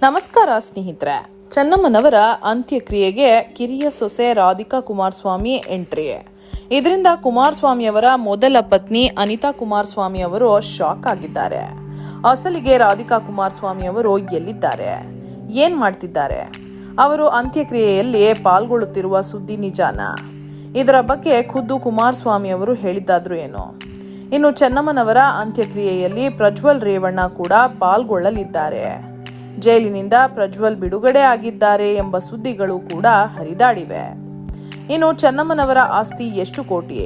ನಮಸ್ಕಾರ ಸ್ನೇಹಿತರೆ. ಚೆನ್ನಮ್ಮನವರ ಅಂತ್ಯಕ್ರಿಯೆಗೆ ಕಿರಿಯ ಸೊಸೆ ರಾಧಿಕಾ ಕುಮಾರಸ್ವಾಮಿ ಎಂಟ್ರಿ. ಇದರಿಂದ ಕುಮಾರಸ್ವಾಮಿಯವರ ಮೊದಲ ಪತ್ನಿ ಅನಿತಾ ಕುಮಾರಸ್ವಾಮಿ ಅವರು ಶಾಕ್ ಆಗಿದ್ದಾರೆ. ಅಸಲಿಗೆ ರಾಧಿಕಾ ಕುಮಾರಸ್ವಾಮಿ ಅವರು ಎಲ್ಲಿದ್ದಾರೆ, ಏನ್ ಮಾಡ್ತಿದ್ದಾರೆ, ಅವರು ಅಂತ್ಯಕ್ರಿಯೆಯಲ್ಲಿ ಪಾಲ್ಗೊಳ್ಳುತ್ತಿರುವ ಸುದ್ದಿ ನಿಜಾನ? ಇದರ ಬಗ್ಗೆ ಖುದ್ದು ಕುಮಾರಸ್ವಾಮಿ ಅವರು ಹೇಳಿದ್ದಾದ್ರು ಏನು? ಇನ್ನು ಚೆನ್ನಮ್ಮನವರ ಅಂತ್ಯಕ್ರಿಯೆಯಲ್ಲಿ ಪ್ರಜ್ವಲ್ ರೇವಣ್ಣ ಕೂಡ ಪಾಲ್ಗೊಳ್ಳಲಿದ್ದಾರೆ. ಜೈಲಿನಿಂದ ಪ್ರಜ್ವಲ್ ಬಿಡುಗಡೆ ಆಗಿದ್ದಾರೆ ಎಂಬ ಸುದ್ದಿಗಳು ಕೂಡ ಹರಿದಾಡಿವೆ. ಇನ್ನು ಚೆನ್ನಮ್ಮನವರ ಆಸ್ತಿ ಎಷ್ಟು ಕೋಟಿ,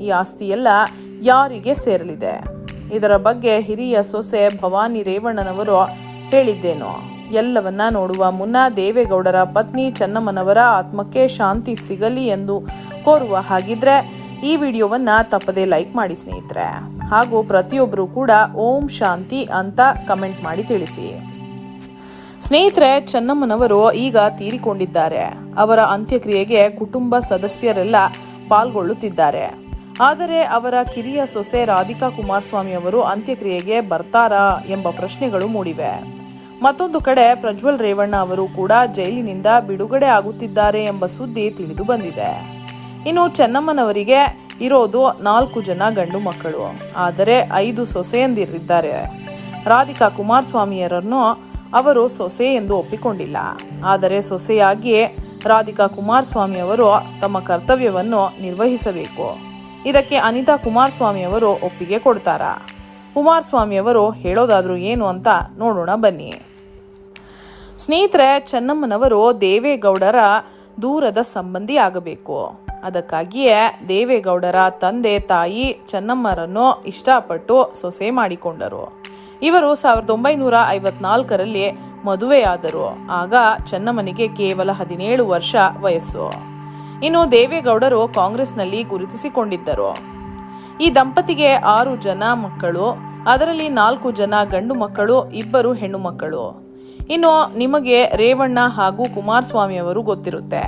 ಈ ಆಸ್ತಿ ಎಲ್ಲ ಯಾರಿಗೆ ಸೇರಲಿದೆ? ಇದರ ಬಗ್ಗೆ ಹಿರಿಯ ಸೊಸೆ ಭವಾನಿ ರೇವಣ್ಣನವರು ಹೇಳಿದ್ದೇನೋ? ಎಲ್ಲವನ್ನ ನೋಡುವ ಮುನ್ನ ದೇವೇಗೌಡರ ಪತ್ನಿ ಚೆನ್ನಮ್ಮನವರ ಆತ್ಮಕ್ಕೆ ಶಾಂತಿ ಸಿಗಲಿ ಎಂದು ಕೋರುವ ಹಾಗಿದ್ರೆ ಈ ವಿಡಿಯೋವನ್ನ ತಪ್ಪದೇ ಲೈಕ್ ಮಾಡಿ ಸ್ನೇಹಿತರೆ. ಹಾಗೂ ಪ್ರತಿಯೊಬ್ಬರು ಕೂಡ ಓಂ ಶಾಂತಿ ಅಂತ ಕಮೆಂಟ್ ಮಾಡಿ ತಿಳಿಸಿ. ಸ್ನೇಹಿತರೆ, ಚೆನ್ನಮ್ಮನವರು ಈಗ ತೀರಿಕೊಂಡಿದ್ದಾರೆ. ಅವರ ಅಂತ್ಯಕ್ರಿಯೆಗೆ ಕುಟುಂಬ ಸದಸ್ಯರೆಲ್ಲ ಪಾಲ್ಗೊಳ್ಳುತ್ತಿದ್ದಾರೆ. ಆದರೆ ಅವರ ಕಿರಿಯ ಸೊಸೆ ರಾಧಿಕಾ ಕುಮಾರಸ್ವಾಮಿ ಅವರು ಅಂತ್ಯಕ್ರಿಯೆಗೆ ಬರ್ತಾರಾ ಎಂಬ ಪ್ರಶ್ನೆಗಳು ಮೂಡಿವೆ. ಮತ್ತೊಂದು ಕಡೆ ಪ್ರಜ್ವಲ್ ರೇವಣ್ಣ ಅವರು ಕೂಡ ಜೈಲಿನಿಂದ ಬಿಡುಗಡೆ ಆಗುತ್ತಿದ್ದಾರೆ ಎಂಬ ಸುದ್ದಿ ತಿಳಿದು ಬಂದಿದೆ. ಇನ್ನು ಚೆನ್ನಮ್ಮನವರಿಗೆ ಇರೋದು 4 ಜನ ಗಂಡು ಮಕ್ಕಳು, ಆದರೆ 5 ಸೊಸೆಯಂದಿರಿದ್ದಾರೆ. ರಾಧಿಕಾ ಕುಮಾರಸ್ವಾಮಿಯರನ್ನು ಅವರು ಸೊಸೆ ಎಂದು ಒಪ್ಪಿಕೊಂಡಿಲ್ಲ. ಆದರೆ ಸೊಸೆಯಾಗಿ ರಾಧಿಕಾ ಕುಮಾರಸ್ವಾಮಿ ಅವರು ತಮ್ಮ ಕರ್ತವ್ಯವನ್ನು ನಿರ್ವಹಿಸಬೇಕು. ಇದಕ್ಕೆ ಅನಿತಾ ಕುಮಾರಸ್ವಾಮಿ ಅವರು ಒಪ್ಪಿಗೆ ಕೊಡ್ತಾರಾ? ಕುಮಾರಸ್ವಾಮಿ ಅವರು ಹೇಳೋದಾದ್ರೂ ಏನು ಅಂತ ನೋಡೋಣ ಬನ್ನಿ. ಸ್ನೇಹಿತರೆ, ಚೆನ್ನಮ್ಮನವರು ದೇವೇಗೌಡರ ದೂರದ ಸಂಬಂಧಿ ಆಗಬೇಕು. ಅದಕ್ಕಾಗಿಯೇ ದೇವೇಗೌಡರ ತಂದೆ ತಾಯಿ ಚೆನ್ನಮ್ಮರನ್ನು ಇಷ್ಟಪಟ್ಟು ಸೊಸೆ ಮಾಡಿಕೊಂಡರು. ಇವರು 1954ರಲ್ಲಿ ಮದುವೆಯಾದರು. ಆಗ ಚೆನ್ನಮ್ಮನಿಗೆ ಕೇವಲ 17 ವರ್ಷ ವಯಸ್ಸು. ಇನ್ನು ದೇವೇಗೌಡರು ಕಾಂಗ್ರೆಸ್ನಲ್ಲಿ ಗುರುತಿಸಿಕೊಂಡಿದ್ದರು. ಈ ದಂಪತಿಗೆ 6 ಜನ ಮಕ್ಕಳು, ಅದರಲ್ಲಿ 4 ಜನ ಗಂಡು ಮಕ್ಕಳು, 2 ಹೆಣ್ಣು ಮಕ್ಕಳು. ಇನ್ನು ನಿಮಗೆ ರೇವಣ್ಣ ಹಾಗೂ ಕುಮಾರಸ್ವಾಮಿ ಅವರು ಗೊತ್ತಿರುತ್ತೆ.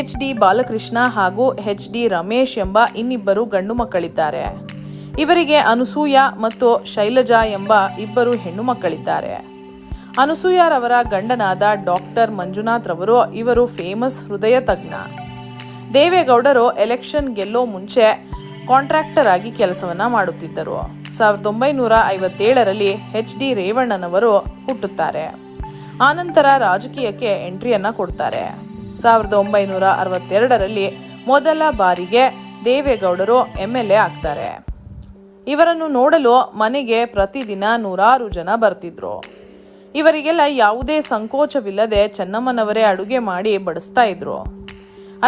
HD ಬಾಲಕೃಷ್ಣ ಹಾಗೂ HD ರಮೇಶ್ ಎಂಬ ಇನ್ನಿಬ್ಬರು ಗಂಡು ಮಕ್ಕಳಿದ್ದಾರೆ. ಇವರಿಗೆ ಅನಸೂಯ ಮತ್ತು ಶೈಲಜಾ ಎಂಬ 2 ಹೆಣ್ಣು ಮಕ್ಕಳಿದ್ದಾರೆ. ಅನಸೂಯರವರ ಗಂಡನಾದ ಡಾಕ್ಟರ್ ಮಂಜುನಾಥ್ ರವರು ಇವರು ಫೇಮಸ್ ಹೃದಯ ತಜ್ಞ. ದೇವೇಗೌಡರು ಎಲೆಕ್ಷನ್ ಗೆಲ್ಲೋ ಮುಂಚೆ ಕಾಂಟ್ರಾಕ್ಟರ್ ಆಗಿ ಕೆಲಸವನ್ನ ಮಾಡುತ್ತಿದ್ದರು. 1957ರಲ್ಲಿ HD ರೇವಣ್ಣನವರು ಹುಟ್ಟುತ್ತಾರೆ. ಆನಂತರ ರಾಜಕೀಯಕ್ಕೆ ಎಂಟ್ರಿಯನ್ನ ಕೊಡ್ತಾರೆ. 1962ರಲ್ಲಿ ಮೊದಲ ಬಾರಿಗೆ ದೇವೇಗೌಡರು MLA ಆಗ್ತಾರೆ. ಇವರನ್ನು ನೋಡಲು ಮನೆಗೆ ಪ್ರತಿದಿನ 100 ಜನ ಬರ್ತಿದ್ರು. ಇವರಿಗೆಲ್ಲ ಯಾವುದೇ ಸಂಕೋಚವಿಲ್ಲದೆ ಚೆನ್ನಮ್ಮನವರೇ ಅಡುಗೆ ಮಾಡಿ ಬಡಿಸ್ತಾ ಇದ್ರು.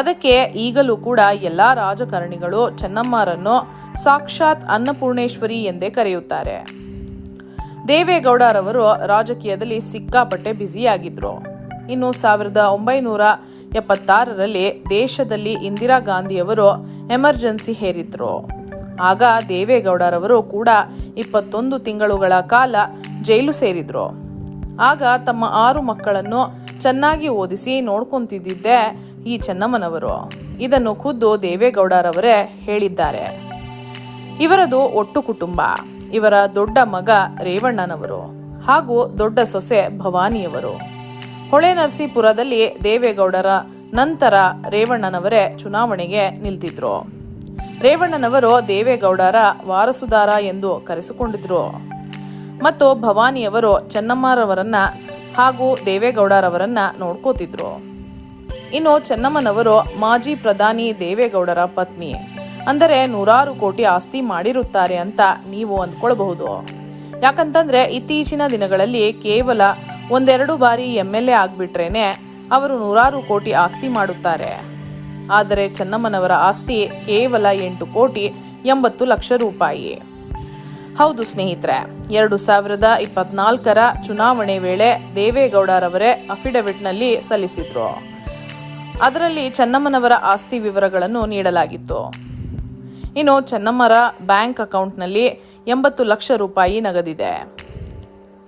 ಅದಕ್ಕೆ ಈಗಲೂ ಕೂಡ ಎಲ್ಲಾ ರಾಜಕಾರಣಿಗಳು ಚೆನ್ನಮ್ಮರನ್ನು ಸಾಕ್ಷಾತ್ ಅನ್ನಪೂರ್ಣೇಶ್ವರಿ ಎಂದೇ ಕರೆಯುತ್ತಾರೆ. ದೇವೇಗೌಡರವರು ರಾಜಕೀಯದಲ್ಲಿ ಸಿಕ್ಕಾಪಟ್ಟೆ ಬ್ಯುಸಿಯಾಗಿದ್ರು. ಇನ್ನು 1976ರಲ್ಲಿ ದೇಶದಲ್ಲಿ ಇಂದಿರಾ ಗಾಂಧಿಯವರು ಎಮರ್ಜೆನ್ಸಿ ಹೇರಿದ್ರು. ಆಗ ದೇವೇಗೌಡರವರು ಕೂಡ 21 ತಿಂಗಳುಗಳ ಕಾಲ ಜೈಲು ಸೇರಿದ್ರು. ಆಗ ತಮ್ಮ 6 ಮಕ್ಕಳನ್ನು ಚೆನ್ನಾಗಿ ಓದಿಸಿ ನೋಡ್ಕೊಂತಿದ್ದೆ ಈ ಚೆನ್ನಮ್ಮನವರು. ಇದನ್ನು ಖುದ್ದು ದೇವೇಗೌಡರವರೇ ಹೇಳಿದ್ದಾರೆ. ಇವರದು ಒಟ್ಟು ಕುಟುಂಬ. ಇವರ ದೊಡ್ಡ ಮಗ ರೇವಣ್ಣನವರು ಹಾಗೂ ದೊಡ್ಡ ಸೊಸೆ ಭವಾನಿಯವರು. ಹೊಳೆನರಸೀಪುರದಲ್ಲಿ ದೇವೇಗೌಡರ ನಂತರ ರೇವಣ್ಣನವರೇ ಚುನಾವಣೆಗೆ ನಿಲ್ತಿದ್ರು. ರೇವಣ್ಣನವರು ದೇವೇಗೌಡರ ವಾರಸುದಾರ ಎಂದು ಕರೆಸಿಕೊಂಡಿದ್ರು ಮತ್ತು ಭವಾನಿಯವರು ಚೆನ್ನಮ್ಮರವರನ್ನ ಹಾಗೂ ದೇವೇಗೌಡರವರನ್ನ ನೋಡ್ಕೋತಿದ್ರು. ಇನ್ನು ಚೆನ್ನಮ್ಮನವರು ಮಾಜಿ ಪ್ರಧಾನಿ ದೇವೇಗೌಡರ ಪತ್ನಿ. ಅಂದರೆ 100 ಕೋಟಿ ಆಸ್ತಿ ಮಾಡಿರುತ್ತಾರೆ ಅಂತ ನೀವು ಅಂದ್ಕೊಳ್ಬಹುದು. ಯಾಕಂತಂದ್ರೆ ಇತ್ತೀಚಿನ ದಿನಗಳಲ್ಲಿ ಕೇವಲ 1-2 ಬಾರಿ MLA ಆಗ್ಬಿಟ್ರೇನೆ ಅವರು 100 ಕೋಟಿ ಆಸ್ತಿ ಮಾಡುತ್ತಾರೆ. ಆದರೆ ಚೆನ್ನಮ್ಮನವರ ಆಸ್ತಿ ಕೇವಲ 8 ಕೋಟಿ 80 ಲಕ್ಷ ರೂಪಾಯಿ. ಹೌದು ಸ್ನೇಹಿತರೆ, 2024ರ ಚುನಾವಣೆ ವೇಳೆ ದೇವೇಗೌಡರವರೇ ಅಫಿಡವಿಟ್ನಲ್ಲಿ ಸಲ್ಲಿಸಿದ್ರು. ಅದರಲ್ಲಿ ಚೆನ್ನಮ್ಮನವರ ಆಸ್ತಿ ವಿವರಗಳನ್ನು ನೀಡಲಾಗಿತ್ತು. ಇನ್ನು ಚೆನ್ನಮ್ಮರ ಬ್ಯಾಂಕ್ ಅಕೌಂಟ್ನಲ್ಲಿ 80 ಲಕ್ಷ ರೂಪಾಯಿ ನಗದಿದೆ.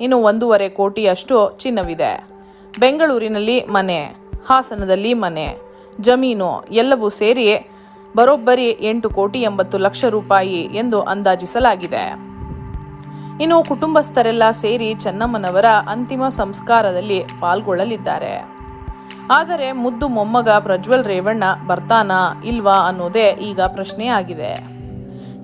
ಇನ್ನು 1.5 ಕೋಟಿಯಷ್ಟು ಚಿನ್ನವಿದೆ. ಬೆಂಗಳೂರಿನಲ್ಲಿ ಮನೆ, ಹಾಸನದಲ್ಲಿ ಮನೆ, ಜಮೀನು ಎಲ್ಲವೂ ಸೇರಿ ಬರೋಬ್ಬರಿ 8 ಕೋಟಿ 80 ಲಕ್ಷ ರೂಪಾಯಿ ಎಂದು ಅಂದಾಜಿಸಲಾಗಿದೆ. ಇನ್ನು ಕುಟುಂಬಸ್ಥರೆಲ್ಲ ಸೇರಿ ಚೆನ್ನಮ್ಮನವರ ಅಂತಿಮ ಸಂಸ್ಕಾರದಲ್ಲಿ ಪಾಲ್ಗೊಳ್ಳಲಿದ್ದಾರೆ. ಆದರೆ ಮುದ್ದು ಮೊಮ್ಮಗ ಪ್ರಜ್ವಲ್ ರೇವಣ್ಣ ಬರ್ತಾನಾ ಇಲ್ವಾ ಅನ್ನೋದೇ ಈಗ ಪ್ರಶ್ನೆಯಾಗಿದೆ.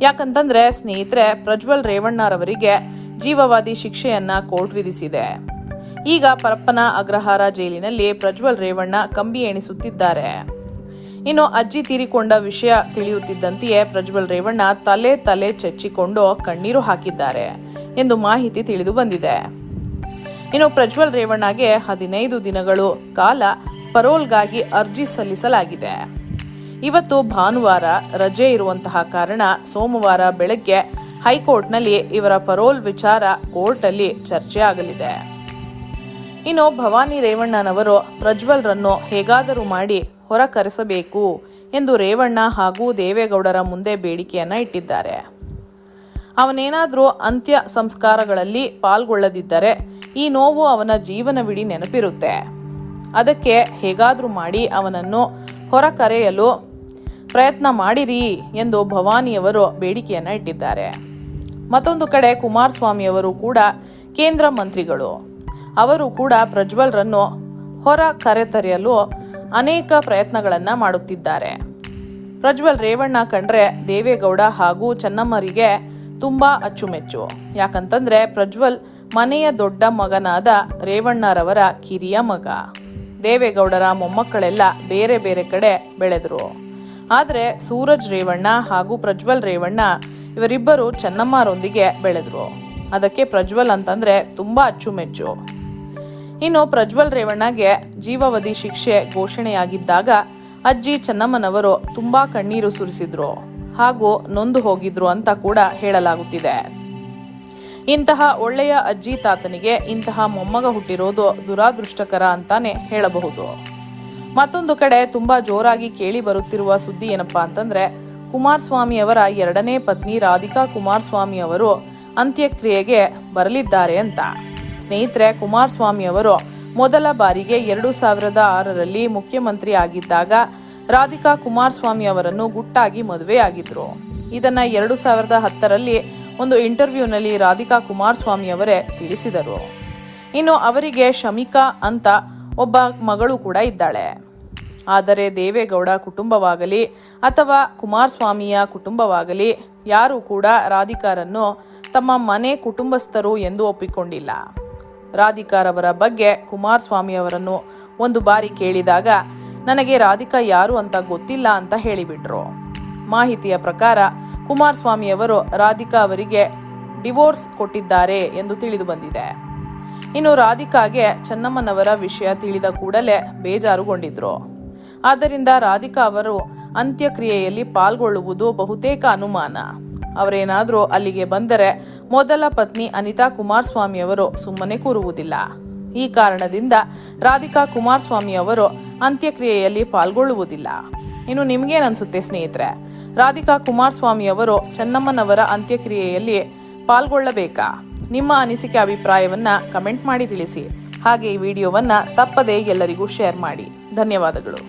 ಯಾಕಂತಂದ್ರೆ ಸ್ನೇಹಿತರೆ, ಪ್ರಜ್ವಲ್ ರೇವಣ್ಣರವರಿಗೆ ಜೀವಾವಧಿ ಶಿಕ್ಷೆಯನ್ನ ಕೋರ್ಟ್ ವಿಧಿಸಿದೆ. ಈಗ ಪರಪ್ಪನ ಅಗ್ರಹಾರ ಜೈಲಿನಲ್ಲಿ ಪ್ರಜ್ವಲ್ ರೇವಣ್ಣ ಕಂಬಿ ಎಣಿಸುತ್ತಿದ್ದಾರೆ. ಇನ್ನು ಅಜ್ಜಿ ತೀರಿಕೊಂಡ ವಿಷಯ ತಿಳಿಯುತ್ತಿದ್ದಂತೆಯೇ ಪ್ರಜ್ವಲ್ ರೇವಣ್ಣ ತಲೆ ಚಚ್ಚಿಕೊಂಡು ಕಣ್ಣೀರು ಹಾಕಿದ್ದಾರೆ ಎಂದು ಮಾಹಿತಿ ತಿಳಿದು ಬಂದಿದೆ. ಇನ್ನು ಪ್ರಜ್ವಲ್ ರೇವಣ್ಣಗೆ 15 ದಿನಗಳು ಕಾಲ ಪರೋಲ್ಗಾಗಿ ಅರ್ಜಿ ಸಲ್ಲಿಸಲಾಗಿದೆ. ಇವತ್ತು ಭಾನುವಾರ ರಜೆ ಇರುವಂತಹ ಕಾರಣ ಸೋಮವಾರ ಬೆಳಗ್ಗೆ ಹೈಕೋರ್ಟ್ನಲ್ಲಿ ಇವರ ಪರೋಲ್ ವಿಚಾರ ಕೋರ್ಟಲ್ಲಿ ಚರ್ಚೆ ಆಗಲಿದೆ. ಇನ್ನು ಭವಾನಿ ರೇವಣ್ಣನವರು ಪ್ರಜ್ವಲ್ರನ್ನು ಹೇಗಾದರೂ ಮಾಡಿ ಹೊರ ಕರೆಸಬೇಕು ಎಂದು ರೇವಣ್ಣ ಹಾಗೂ ದೇವೇಗೌಡರ ಮುಂದೆ ಬೇಡಿಕೆಯನ್ನ ಇಟ್ಟಿದ್ದಾರೆ. ಅವನೇನಾದರೂ ಅಂತ್ಯ ಸಂಸ್ಕಾರಗಳಲ್ಲಿ ಪಾಲ್ಗೊಳ್ಳದಿದ್ದರೆ ಈ ನೋವು ಅವನ ಜೀವನವಿಡೀ ನೆನಪಿರುತ್ತೆ. ಅದಕ್ಕೆ ಹೇಗಾದರೂ ಮಾಡಿ ಅವನನ್ನು ಹೊರ ಕರೆಯಲು ಪ್ರಯತ್ನ ಮಾಡಿರಿ ಎಂದು ಭವಾನಿಯವರು ಬೇಡಿಕೆಯನ್ನ ಇಟ್ಟಿದ್ದಾರೆ. ಮತ್ತೊಂದು ಕಡೆ ಕುಮಾರಸ್ವಾಮಿಯವರು ಕೂಡ ಕೇಂದ್ರ ಮಂತ್ರಿಗಳು. ಅವರು ಕೂಡ ಪ್ರಜ್ವಲ್ರನ್ನು ಹೊರ ಕರೆತರಲು ಅನೇಕ ಪ್ರಯತ್ನಗಳನ್ನು ಮಾಡುತ್ತಿದ್ದಾರೆ. ಪ್ರಜ್ವಲ್ ರೇವಣ್ಣ ಕಂಡ್ರೆ ದೇವೇಗೌಡ ಹಾಗೂ ಚೆನ್ನಮ್ಮರಿಗೆ ತುಂಬಾ ಅಚ್ಚುಮೆಚ್ಚು. ಯಾಕಂತಂದ್ರೆ ಪ್ರಜ್ವಲ್ ಮನೆಯ ದೊಡ್ಡ ಮಗನಾದ ರೇವಣ್ಣರವರ ಕಿರಿಯ ಮಗ. ದೇವೇಗೌಡರ ಮೊಮ್ಮಕ್ಕಳೆಲ್ಲ ಬೇರೆ ಬೇರೆ ಕಡೆ ಬೆಳೆದ್ರು. ಆದರೆ ಸೂರಜ್ ರೇವಣ್ಣ ಹಾಗೂ ಪ್ರಜ್ವಲ್ ರೇವಣ್ಣ ಇವರಿಬ್ಬರು ಚೆನ್ನಮ್ಮರೊಂದಿಗೆ ಬೆಳೆದ್ರು. ಅದಕ್ಕೆ ಪ್ರಜ್ವಲ್ ಅಂತಂದ್ರೆ ತುಂಬಾ ಅಚ್ಚುಮೆಚ್ಚು. ಇನ್ನು ಪ್ರಜ್ವಲ್ ರೇವಣ್ಣಗೆ ಜೀವಾವಧಿ ಶಿಕ್ಷೆ ಘೋಷಣೆಯಾಗಿದ್ದಾಗ ಅಜ್ಜಿ ಚೆನ್ನಮ್ಮನವರು ತುಂಬಾ ಕಣ್ಣೀರು ಸುರಿಸಿದ್ರು ಹಾಗೂ ನೊಂದು ಹೋಗಿದ್ರು ಅಂತ ಕೂಡ ಹೇಳಲಾಗುತ್ತಿದೆ. ಇಂತಹ ಒಳ್ಳೆಯ ಅಜ್ಜಿ ತಾತನಿಗೆ ಇಂತಹ ಮೊಮ್ಮಗ ಹುಟ್ಟಿರೋದು ದುರಾದೃಷ್ಟಕರ ಅಂತಾನೆ ಹೇಳಬಹುದು. ಮತ್ತೊಂದು ಕಡೆ ತುಂಬಾ ಜೋರಾಗಿ ಕೇಳಿ ಬರುತ್ತಿರುವ ಸುದ್ದಿ ಏನಪ್ಪಾ ಅಂತಂದ್ರೆ, ಕುಮಾರಸ್ವಾಮಿ ಅವರ 2ನೇ ಪತ್ನಿ ರಾಧಿಕಾ ಕುಮಾರಸ್ವಾಮಿ ಅವರು ಅಂತ್ಯಕ್ರಿಯೆಗೆ ಬರಲಿದ್ದಾರೆ ಅಂತ. ಸ್ನೇಹಿತರೆ, ಕುಮಾರಸ್ವಾಮಿ ಅವರು ಮೊದಲ ಬಾರಿಗೆ 2006ರಲ್ಲಿ ಮುಖ್ಯಮಂತ್ರಿ ಆಗಿದ್ದಾಗ ರಾಧಿಕಾ ಕುಮಾರಸ್ವಾಮಿ ಅವರನ್ನು ಗುಟ್ಟಾಗಿ ಮದುವೆಯಾಗಿದ್ರು. ಇದನ್ನ 2010ರಲ್ಲಿ ಒಂದು ಇಂಟರ್ವ್ಯೂನಲ್ಲಿ ರಾಧಿಕಾ ಕುಮಾರಸ್ವಾಮಿ ಅವರೇ ತಿಳಿಸಿದರು. ಇನ್ನು ಅವರಿಗೆ ಶಮಿಕಾ ಅಂತ ಒಬ್ಬ ಮಗಳು ಕೂಡ ಇದ್ದಾಳೆ. ಆದರೆ ದೇವೇಗೌಡ ಕುಟುಂಬವಾಗಲಿ ಅಥವಾ ಕುಮಾರಸ್ವಾಮಿಯ ಕುಟುಂಬವಾಗಲಿ ಯಾರೂ ಕೂಡ ರಾಧಿಕಾರನ್ನು ತಮ್ಮ ಮನೆ ಕುಟುಂಬಸ್ಥರು ಎಂದು ಒಪ್ಪಿಕೊಂಡಿಲ್ಲ. ರಾಧಿಕಾರವರ ಬಗ್ಗೆ ಕುಮಾರಸ್ವಾಮಿ ಅವರನ್ನು ಒಂದು ಬಾರಿ ಕೇಳಿದಾಗ ನನಗೆ ರಾಧಿಕಾ ಯಾರು ಅಂತ ಗೊತ್ತಿಲ್ಲ ಅಂತ ಹೇಳಿಬಿಟ್ರು. ಮಾಹಿತಿಯ ಪ್ರಕಾರ ಕುಮಾರಸ್ವಾಮಿ ಅವರು ರಾಧಿಕಾ ಅವರಿಗೆ ಡಿವೋರ್ಸ್ ಕೊಟ್ಟಿದ್ದಾರೆ ಎಂದು ತಿಳಿದು ಬಂದಿದೆ. ಇನ್ನು ರಾಧಿಕಾಗೆ ಚೆನ್ನಮ್ಮನವರ ವಿಷಯ ತಿಳಿದ ಕೂಡಲೇ ಬೇಜಾರುಗೊಂಡಿದ್ರು. ಆದ್ದರಿಂದ ರಾಧಿಕಾ ಅವರು ಅಂತ್ಯಕ್ರಿಯೆಯಲ್ಲಿ ಪಾಲ್ಗೊಳ್ಳುವುದು ಬಹುತೇಕ ಅನುಮಾನ. ಅವರೇನಾದರೂ ಅಲ್ಲಿಗೆ ಬಂದರೆ ಮೊದಲ ಪತ್ನಿ ಅನಿತಾ ಕುಮಾರಸ್ವಾಮಿ ಅವರು ಸುಮ್ಮನೆ ಕೂರುವುದಿಲ್ಲ. ಈ ಕಾರಣದಿಂದ ರಾಧಿಕಾ ಕುಮಾರಸ್ವಾಮಿ ಅವರು ಅಂತ್ಯಕ್ರಿಯೆಯಲ್ಲಿ ಪಾಲ್ಗೊಳ್ಳುವುದಿಲ್ಲ. ಇನ್ನು ನಿಮ್ಗೇನನ್ಸುತ್ತೆ ಸ್ನೇಹಿತರೆ? ರಾಧಿಕಾ ಕುಮಾರಸ್ವಾಮಿ ಅವರು ಚೆನ್ನಮ್ಮನವರ ಅಂತ್ಯಕ್ರಿಯೆಯಲ್ಲಿ ಪಾಲ್ಗೊಳ್ಳಬೇಕಾ? ನಿಮ್ಮ ಅನಿಸಿಕೆ ಅಭಿಪ್ರಾಯವನ್ನ ಕಮೆಂಟ್ ಮಾಡಿ ತಿಳಿಸಿ. ಹಾಗೆ ಈ ವಿಡಿಯೋವನ್ನ ತಪ್ಪದೇ ಎಲ್ಲರಿಗೂ ಶೇರ್ ಮಾಡಿ. ಧನ್ಯವಾದಗಳು.